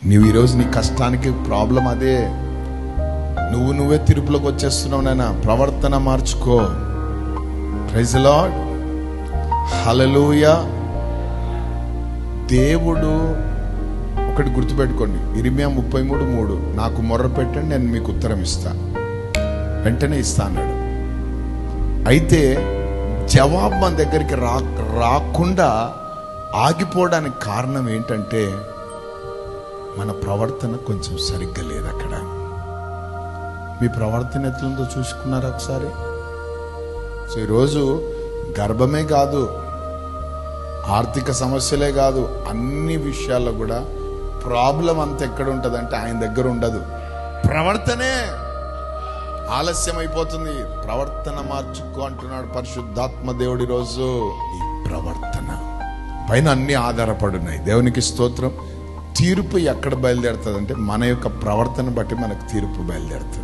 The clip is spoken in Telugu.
నువ్వు ఈరోజు నీ కష్టానికి ప్రాబ్లం అదే. నువ్వే తీర్పులోకి వచ్చేస్తున్నావు నాయనా. ప్రవర్తన మార్చుకో. Praise the Lord. హల్లెలూయా. దేవుడు ఒకటి గుర్తుపెట్టుకోండి, ఇర్మియా 33:3, నాకు మొర్ర పెట్టండి నేను మీకు ఉత్తరం ఇస్తా, వెంటనే ఇస్తా అన్నాడు. అయితే జవాబు మన దగ్గరికి రాకుండా ఆగిపోవడానికి కారణం ఏంటంటే మన ప్రవర్తన కొంచెం సరిగ్గా లేదు. అక్కడ మీ ప్రవర్తన ఎట్లుందో చూసుకున్నారా ఒకసారి? సో ఈరోజు గర్భమే కాదు, ఆర్థిక సమస్యలే కాదు, అన్ని విషయాల్లో కూడా ప్రాబ్లం అంత ఎక్కడ ఉంటుంది అంటే ఆయన దగ్గర ఉండదు, ప్రవర్తనే. ఆలస్యం అయిపోతుంది. ప్రవర్తన మార్చుకో అంటున్నాడు పరిశుద్ధాత్మ దేవుడి. రోజు ఈ ప్రవర్తన పైన అన్ని ఆధారపడున్నాయి. దేవునికి స్తోత్రం. తీర్పు ఎక్కడ బయలుదేరుతుంది అంటే మన యొక్క ప్రవర్తన బట్టి మనకు తీర్పు బయలుదేరుతుంది.